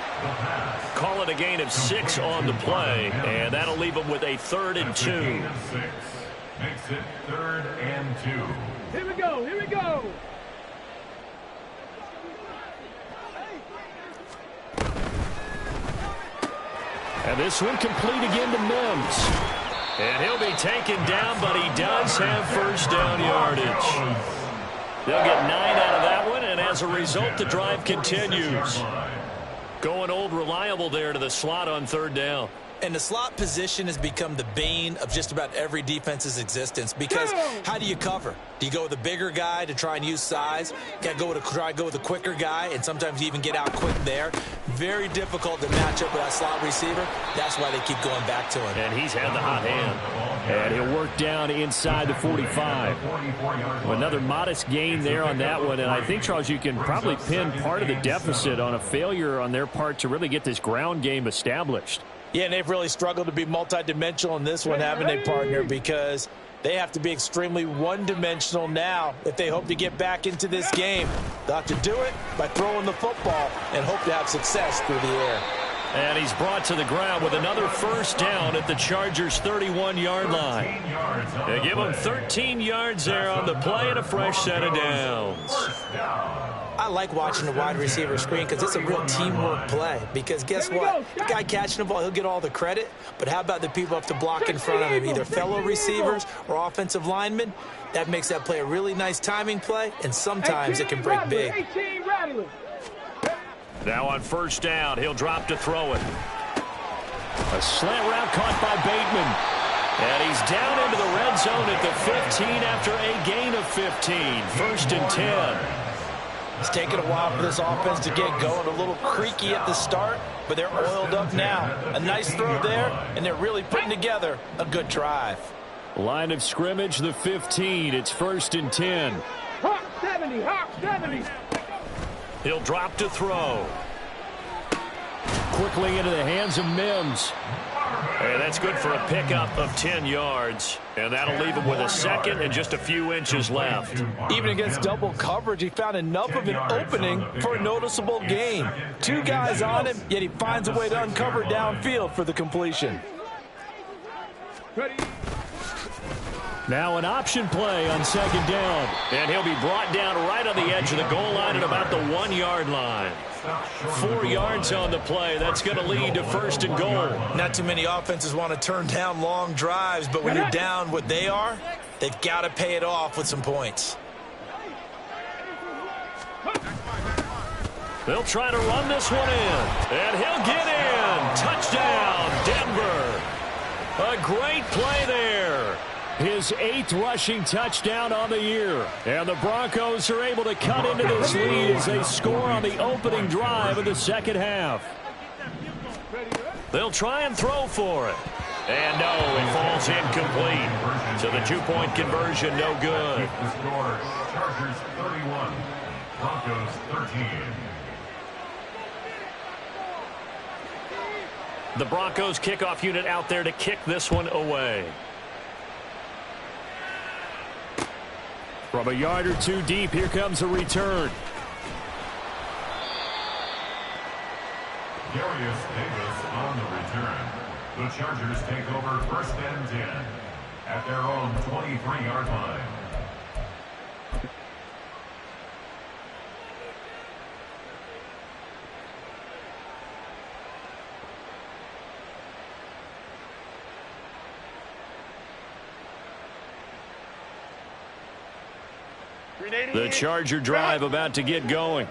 Call it a gain of 6 on the play, and that'll leave him with a 3rd and 2. Makes it 3rd and 2. Here we go, here we go. And this one complete again to Mims. And he'll be taken down, but he does have first down yardage. They'll get 9 out of that one, and as a result, the drive continues. Going old reliable there to the slot on 3rd down. And the slot position has become the bane of just about every defense's existence, because how do you cover? Do you go with a bigger guy to try and use size? Got to try to go with a quicker guy, and sometimes you even get out quick there. Very difficult to match up with that slot receiver. That's why they keep going back to him. And he's had the hot hand. And he'll work down inside the 45. Another modest gain there on that one. And I think, Charles, you can probably pin part of the deficit on a failure on their part to really get this ground game established. Yeah, and they've really struggled to be multidimensional in this one, haven't they, partner? Because they have to be extremely one-dimensional now if they hope to get back into this game. They'll have to do it by throwing the football and hope to have success through the air. And he's brought to the ground with another first down at the Chargers' 31-yard line. They give him 13 yards there on the play and a fresh set of downs. I like watching the wide receiver screen because it's a real teamwork play. Because guess what? The guy catching the ball, he'll get all the credit. But how about the people have to block in front of him, either fellow receivers or offensive linemen? That makes that play a really nice timing play, and sometimes it can break big. Now on first down, he'll drop to throw it. A slant route caught by Bateman. And he's down into the red zone at the 15 after a gain of 15. 1st and 10. It's taken a while for this offense to get going. A little creaky at the start, but they're oiled up now. A nice throw there, and they're really putting together a good drive. Line of scrimmage, the 15. It's 1st and 10. Hawk 70, Hawk 70. He'll drop to throw. Quickly into the hands of Mims. And that's good for a pickup of 10 yards. And that'll leave him with a 2nd and just a few inches left. Even against double coverage, he found enough of an opening for a noticeable gain. 2 guys on him, yet he finds a way to uncover downfield for the completion. Ready. Now an option play on 2nd down. And he'll be brought down right on the edge of the goal line at about the 1-yard line. 4 yards on the play. That's going to lead to 1st and goal. Not too many offenses want to turn down long drives, but when you're down what they are, they've got to pay it off with some points. They'll try to run this one in. And he'll get in. Touchdown, Denver. A great play there. His 8th rushing touchdown on the year. And the Broncos are able to cut into this lead as they score on the opening drive of the 2nd half. They'll try and throw for it. And no, it falls incomplete. So the 2-point conversion, no good. The score, Chargers 31, Broncos 13. The Broncos kickoff unit out there to kick this one away. From a yard or 2 deep, here comes a return. Darius Davis on the return. The Chargers take over 1st and 10 at their own 23-yard line. The Charger drive about to get going.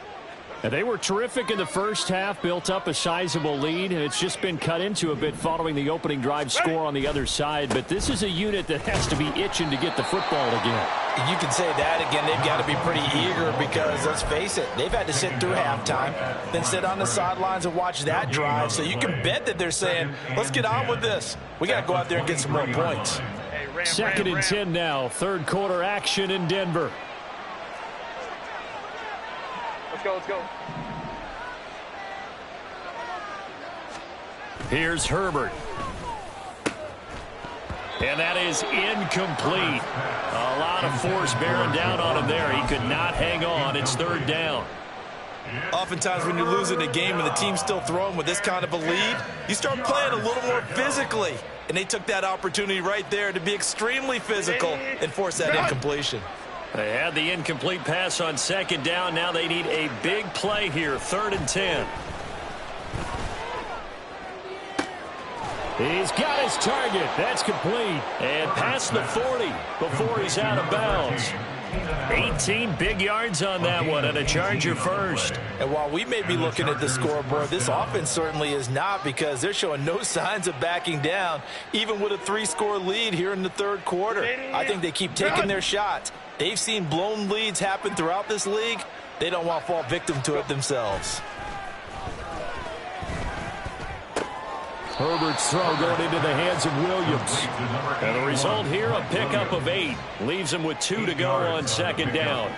And they were terrific in the first half, built up a sizable lead, and it's just been cut into a bit following the opening drive score on the other side. But this is a unit that has to be itching to get the football again. You can say that again. They've got to be pretty eager because, let's face it, they've had to sit through halftime, then sit on the sidelines and watch that drive. So you can bet that they're saying, let's get on with this. We got to go out there and get some more points. 2nd and 10 now, 3rd quarter action in Denver. Let's go, let's go. Here's Herbert. And that is incomplete. A lot of force bearing down on him there. He could not hang on. It's third down. Oftentimes when you're losing a game and the team's still throwing with this kind of a lead, you start playing a little more physically. And they took that opportunity right there to be extremely physical and force that incompletion. They had the incomplete pass on second down. Now they need a big play here, 3rd and 10. He's got his target. That's complete. And past the 40 before he's out of bounds. 18 big yards on that one, and a Charger first. And while we may be looking at the scoreboard, this offense certainly is not, because they're showing no signs of backing down, even with a 3-score lead here in the third quarter. I think they keep taking their shots. They've seen blown leads happen throughout this league. They don't want to fall victim to it themselves. Herbert's throw going into the hands of Williams. And the result here, a pickup of 8. Leaves him with 2 to go on second down.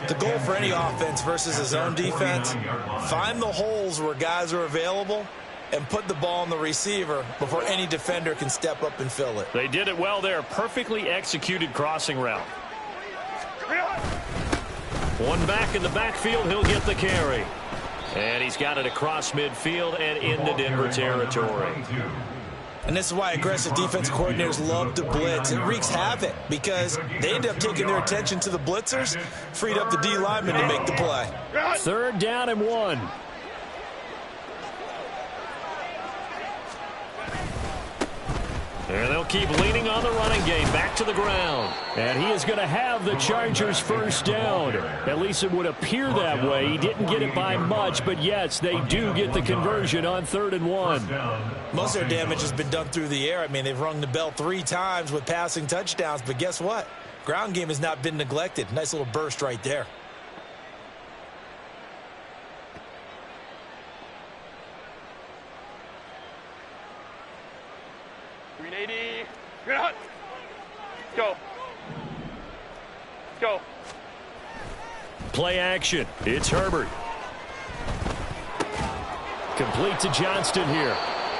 The goal for any offense versus a zone defense, find the holes where guys are available and put the ball on the receiver before any defender can step up and fill it. They did it well there. Perfectly executed crossing route. One back in the backfield. He'll get the carry. And he's got it across midfield and into Denver territory. And this is why aggressive defense coordinators love to blitz. It wreaks havoc because they end up taking their attention to the blitzers, freed up the D lineman to make the play. 3rd down and 1. And they'll keep leaning on the running game. Back to the ground. And he is going to have the Chargers first down. At least it would appear that way. He didn't get it by much, but yes, they do get the conversion on 3rd and 1. Most of their damage has been done through the air. I mean, they've rung the bell 3 times with passing touchdowns, but guess what? Ground game has not been neglected. Nice little burst right there. Go. Go. Play action. It's Herbert. Complete to Johnston here.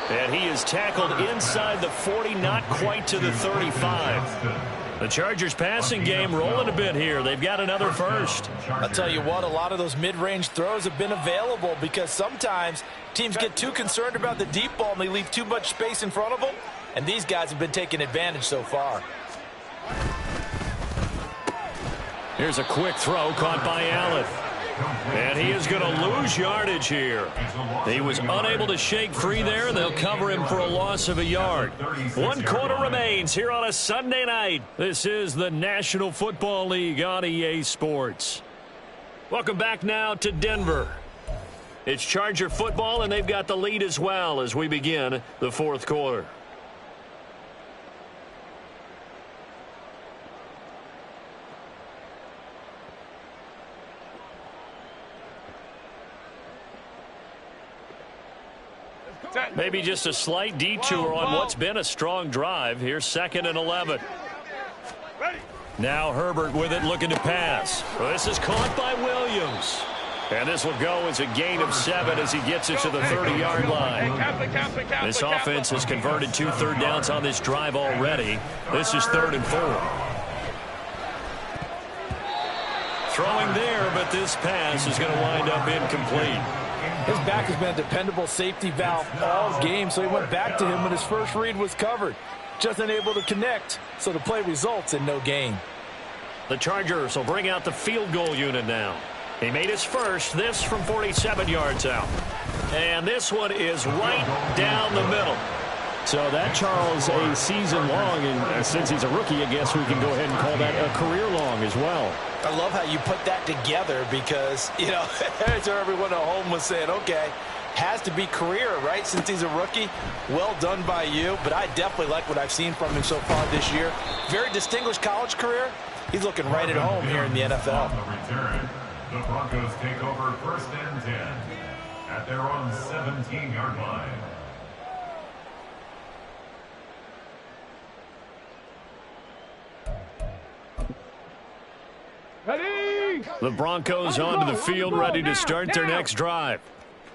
And he is tackled inside the 40, not quite to the 35. The Chargers passing game rolling a bit here. They've got another first. I'll tell you what, a lot of those mid-range throws have been available because sometimes teams get too concerned about the deep ball and they leave too much space in front of them. And these guys have been taking advantage so far. Here's a quick throw caught by Allen. And he is going to lose yardage here. He was unable to shake free there, and they'll cover him for a loss of a yard. 1 quarter remains here on a Sunday night. This is the National Football League on EA Sports. Welcome back now to Denver. It's Charger football, and they've got the lead as well as we begin the 4th quarter. Maybe just a slight detour on what's been a strong drive. Here's 2nd and 11. Now Herbert with it, looking to pass. Well, this is caught by Williams. And this will go as a gain of 7 as he gets it to the 30-yard line. This offense has converted 2 third downs on this drive already. This is 3rd and 4. Throwing there, but this pass is going to wind up incomplete. His back has been a dependable safety valve all game, so he went back to him when his first read was covered. Just unable to connect, so the play results in no gain. The Chargers will bring out the field goal unit now. He made his first, this from 47 yards out. And this one is right down the middle. So that, Charles, a season long, and since he's a rookie, I guess we can go ahead and call that a career long as well. I love how you put that together because, you know, so everyone at home was saying, okay, has to be career, right, since he's a rookie. Well done by you, but I definitely like what I've seen from him so far this year. Very distinguished college career. He's looking right at home here in the NFL. The Broncos take over 1st and 10 at their own 17-yard line. Ready? The Broncos onto the field, ready to start their next drive.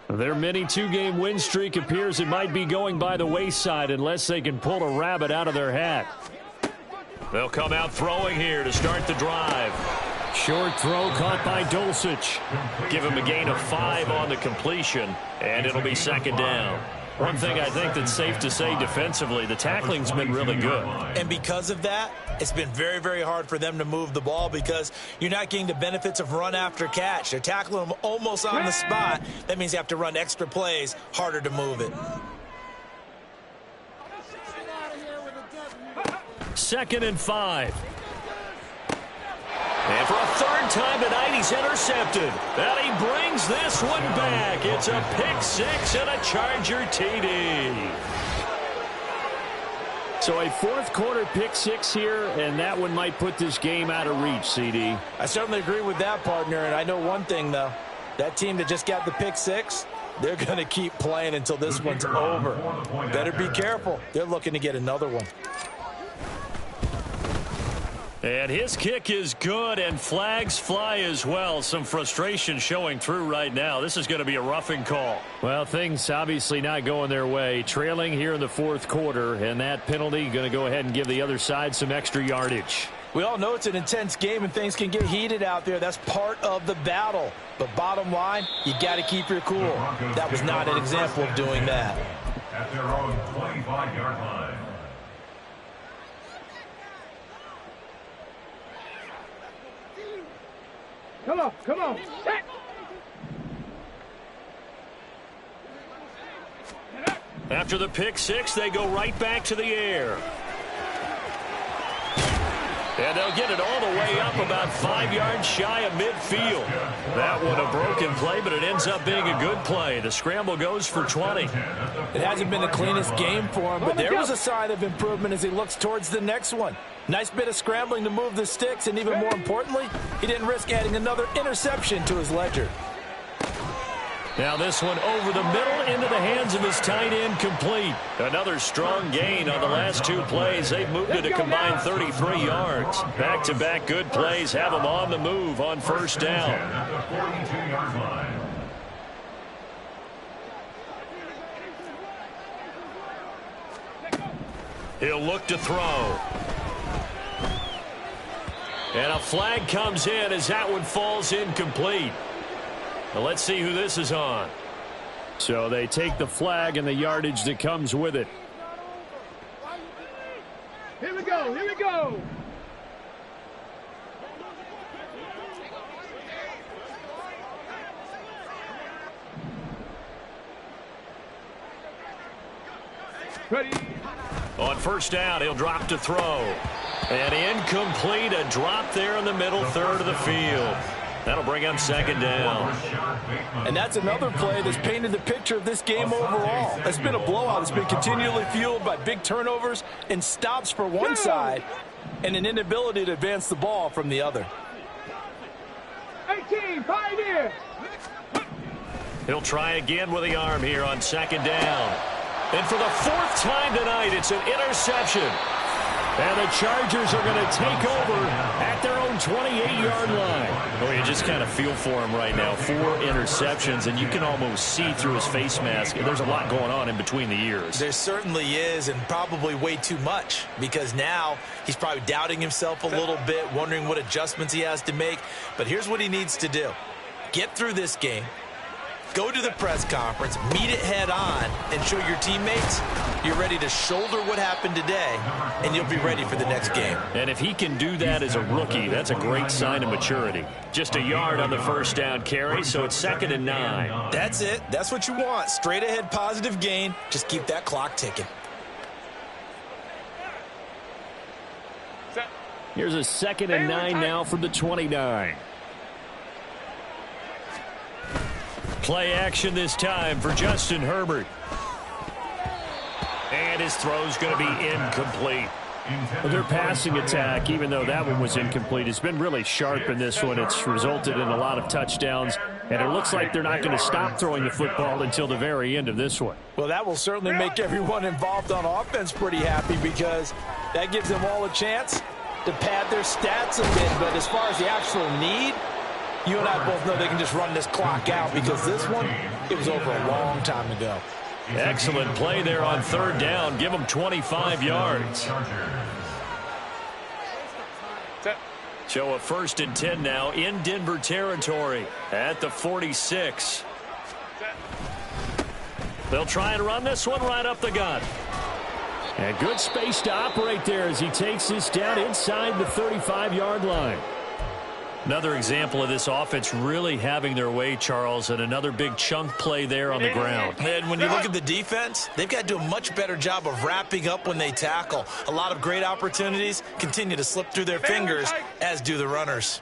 Their mini two-game win streak appears it might be going by the wayside unless they can pull a rabbit out of their hat. They'll come out throwing here to start the drive. Short throw caught by Dulcich. Give him a gain of 5 on the completion, and it'll be second down. One thing I think that's safe to say defensively, the tackling's been really good. And because of that, it's been very, very hard for them to move the ball because you're not getting the benefits of run after catch. They're tackling them almost on the spot. That means you have to run extra plays, harder to move it. 2nd and 5. And for a third time tonight, he's intercepted. And he brings this one back. It's a pick 6 and a Charger TD. So a fourth quarter pick 6 here, and that one might put this game out of reach, CD. I certainly agree with that, partner. And I know one thing, though. That team that just got the pick 6, they're going to keep playing until this one's over. Better be careful. They're looking to get another one. And his kick is good, and flags fly as well. Some frustration showing through right now. This is going to be a roughing call. Well, things obviously not going their way. Trailing here in the fourth quarter, and that penalty going to go ahead and give the other side some extra yardage. We all know it's an intense game, and things can get heated out there. That's part of the battle. But bottom line, you got to keep your cool. That was not an example of doing that. At their own 25-yard line. Come on, come on. After the pick 6, they go right back to the air. And they'll get it all the way up about 5 yards shy of midfield. That one a broken play, but it ends up being a good play. The scramble goes for 20. It hasn't been the cleanest game for him, but there was a sign of improvement as he looks towards the next one. Nice bit of scrambling to move the sticks, and even more importantly, he didn't risk adding another interception to his ledger. Now this one over the middle into the hands of his tight end, complete. Another strong gain on the last 2 plays. They've moved it a combined 33 yards. Back-to-back good plays have them on the move on first down. At the 42-yard line. He'll look to throw. And a flag comes in as that one falls incomplete. Now let's see who this is on. So they take the flag and the yardage that comes with it. Here we go, here we go. Ready. On first down, he'll drop to throw. And incomplete, a drop there in the middle third of the field. That'll bring up second down. And that's another play that's painted the picture of this game overall. It's been a blowout. It's been continually fueled by big turnovers and stops for one side and an inability to advance the ball from the other. 18, Pioneer. He'll try again with the arm here on second down. And for the 4th time tonight, it's an interception. And the Chargers are going to take over at their own 28-yard line. Oh, you just kind of feel for him right now. 4 interceptions, and you can almost see through his face mask. There's a lot going on in between the ears. There certainly is, and probably way too much, because now he's probably doubting himself a little bit, wondering what adjustments he has to make. But here's what he needs to do. Get through this game. Go to the press conference, meet it head on, and show your teammates you're ready to shoulder what happened today, and you'll be ready for the next game. And if he can do that as a rookie, that's a great sign of maturity. Just a yard on the first down carry, so it's 2nd and 9. That's it. That's what you want. Straight ahead positive gain. Just keep that clock ticking. Here's a 2nd and 9 now from the 29. Play action this time for Justin Herbert. And his throw's going to be incomplete. Well, their passing attack, even though that one was incomplete, has been really sharp in this one. It's resulted in a lot of touchdowns, and it looks like they're not going to stop throwing the football until the very end of this one. Well, that will certainly make everyone involved on offense pretty happy because that gives them all a chance to pad their stats a bit. But as far as the actual need, you and I both know they can just run this clock out because this one, it was over a long time ago. Excellent play there on third down. Give them 25 yards. So a 1st and 10 now in Denver territory at the 46. They'll try and run this one right up the gut. And good space to operate there as he takes this down inside the 35-yard line. Another example of this offense really having their way, Charles, and another big chunk play there on the ground. And when you look at the defense, they've got to do a much better job of wrapping up when they tackle. A lot of great opportunities continue to slip through their fingers, as do the runners.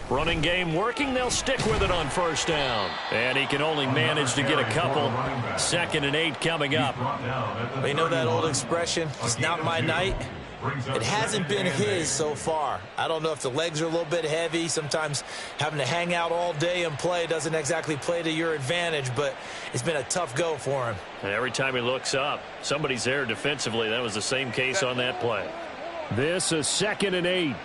Running game working. They'll stick with it on 1st down. And he can only manage to get a couple. 2nd and 8 coming up. You know that old expression, it's not my night? It hasn't been his so far. I don't know if the legs are a little bit heavy. Sometimes having to hang out all day and play doesn't exactly play to your advantage, but it's been a tough go for him. And every time he looks up, somebody's there defensively. That was the same case on that play. This is 2nd and 8.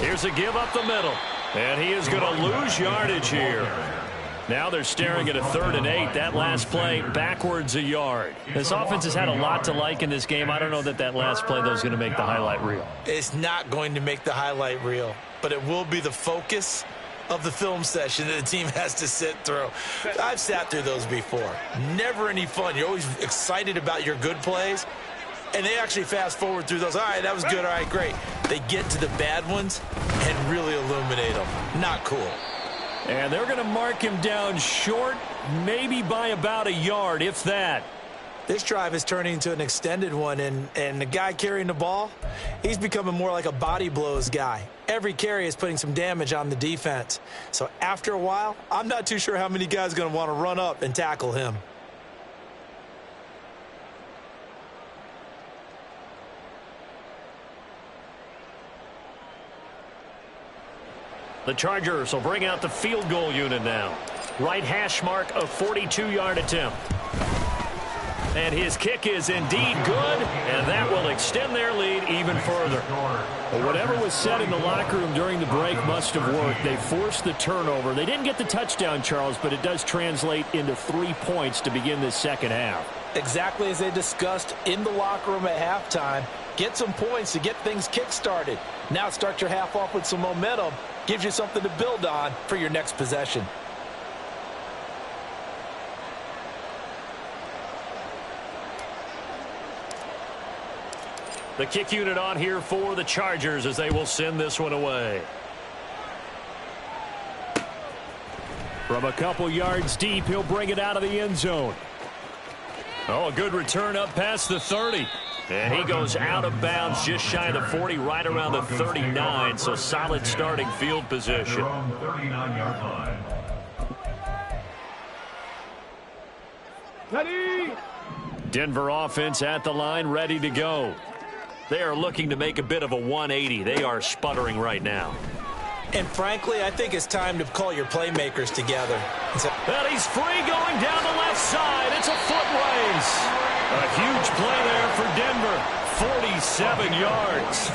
Here's a give up the middle. And he is going to lose yardage here. Now they're staring at a 3rd and 8. That last play backwards a yard. This offense has had a lot to like in this game. I don't know that that last play, though, is going to make the highlight reel. It's not going to make the highlight reel, but it will be the focus of the film session that the team has to sit through. I've sat through those before. Never any fun. You're always excited about your good plays, and they actually fast forward through those. All right, that was good. All right, great. They get to the bad ones and really illuminate them. Not cool. And they're going to mark him down short, maybe by about a yard, if that. This drive is turning into an extended one, and the guy carrying the ball, he's becoming more like a body blows guy. Every carry is putting some damage on the defense. So after a while, I'm not too sure how many guys are going to want to run up and tackle him. The Chargers will bring out the field goal unit now. Right hash mark, a 42-yard attempt. And his kick is indeed good, and that will extend their lead even further. Well, whatever was said in the locker room during the break must have worked. They forced the turnover. They didn't get the touchdown, Charles, but it does translate into 3 points to begin this second half. Exactly as they discussed in the locker room at halftime. Get some points to get things kick-started. Now start your half off with some momentum. Gives you something to build on for your next possession. The kick unit on here for the Chargers as they will send this one away. From a couple yards deep, he'll bring it out of the end zone. Oh, a good return up past the 30. And he goes out of bounds just shy of the 40, right around the 39. So solid starting field position. Ready? Denver offense at the line, ready to go. They are looking to make a bit of a 180. They are sputtering right now. And frankly, I think it's time to call your playmakers together. And he's free going down the left side. It's a foot race. A huge play there for Denver. 47 yards.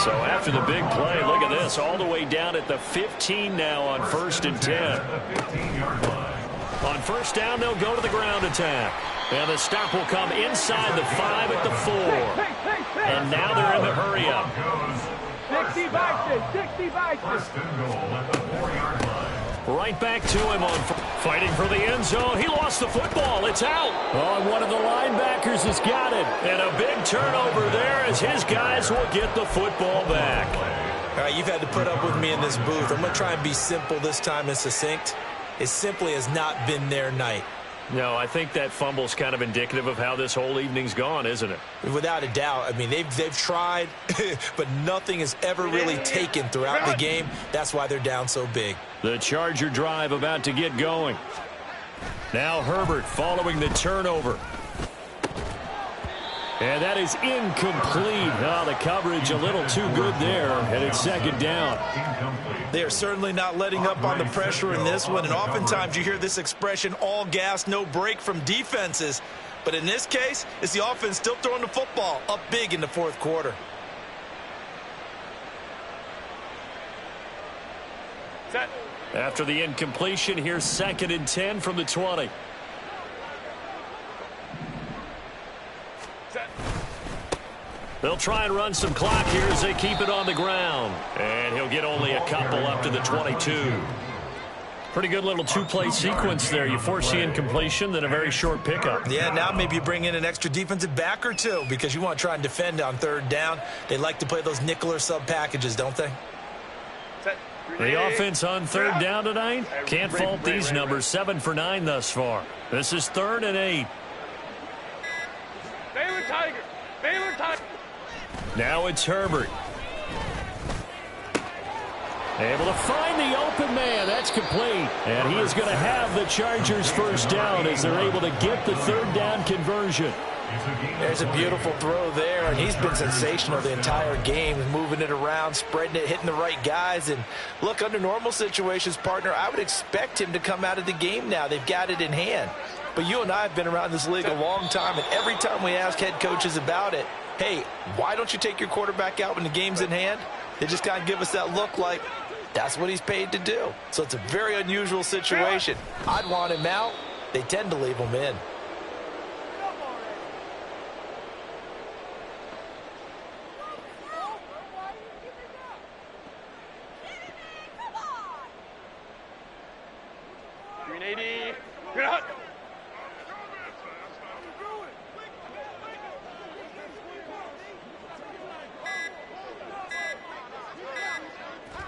So after the big play, look at this. All the way down at the 15 now on 1st and 10. On 1st down, they'll go to the ground attack. And the stop will come inside the 5 at the 4. And now they're in the hurry-up. 60 Vikings, 60 Vikings. Right back to him on fighting for the end zone. He lost the football. It's out. Oh, and one of the linebackers has got it. And a big turnover there as his guys will get the football back. All right, you've had to put up with me in this booth. I'm going to try and be simple this time and succinct. It simply has not been their night. No, I think that fumble's kind of indicative of how this whole evening's gone, isn't it? Without a doubt. I mean, they've tried, but nothing has ever really taken throughout the game. That's why they're down so big. The Charger drive about to get going. Now Herbert following the turnover. And that is incomplete. Oh, the coverage a little too good there, and it's second down. They are certainly not letting up on the pressure in this one, and oftentimes you hear this expression, all gas, no break from defenses. But in this case, it's the offense still throwing the football up big in the fourth quarter. Set. After the incompletion, here's 2nd and 10 from the 20. Set. They'll try and run some clock here as they keep it on the ground. And he'll get only a couple up to the 22. Pretty good little two-play sequence there. You force the incompletion, then a very short pickup. Yeah, now maybe you bring in an extra defensive back or two because you want to try and defend on 3rd down. They like to play those nickel or sub packages, don't they? Set. The offense on 3rd down tonight. Can't fault these numbers. 7 for 9 thus far. This is 3rd and 8. Baylor Tiger. Baylor Tiger. Now it's Herbert. Able to find the open man. That's complete. And he is going to have the Chargers first down as they're able to get the 3rd down conversion. There's a beautiful throw there, and he's been sensational the entire game, moving it around, spreading it, hitting the right guys. And look, under normal situations, partner, I would expect him to come out of the game now. They've got it in hand. But you and I have been around this league a long time, and every time we ask head coaches about it, hey, why don't you take your quarterback out when the game's in hand? They just kind of give us that look like that's what he's paid to do. So it's a very unusual situation. I'd want him out. They tend to leave him in.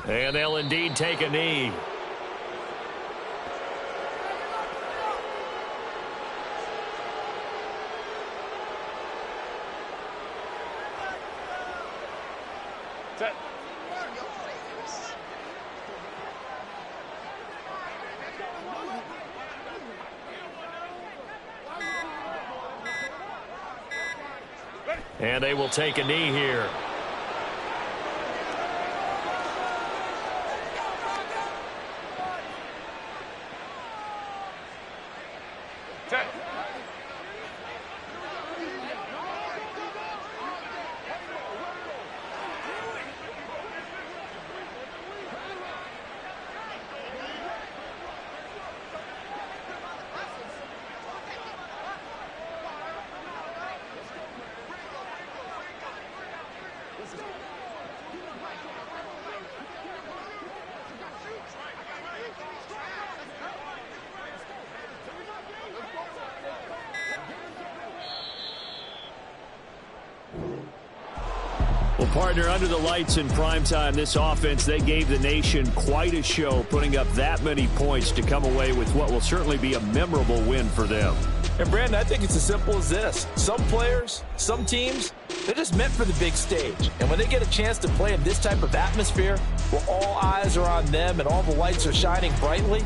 And they'll indeed take a knee. Set. And they will take a knee here. Set. Well, partner, under the lights in primetime, this offense, they gave the nation quite a show, putting up that many points to come away with what will certainly be a memorable win for them. And, Brandon, I think it's as simple as this. Some players, some teams, they're just meant for the big stage. And when they get a chance to play in this type of atmosphere where all eyes are on them and all the lights are shining brightly,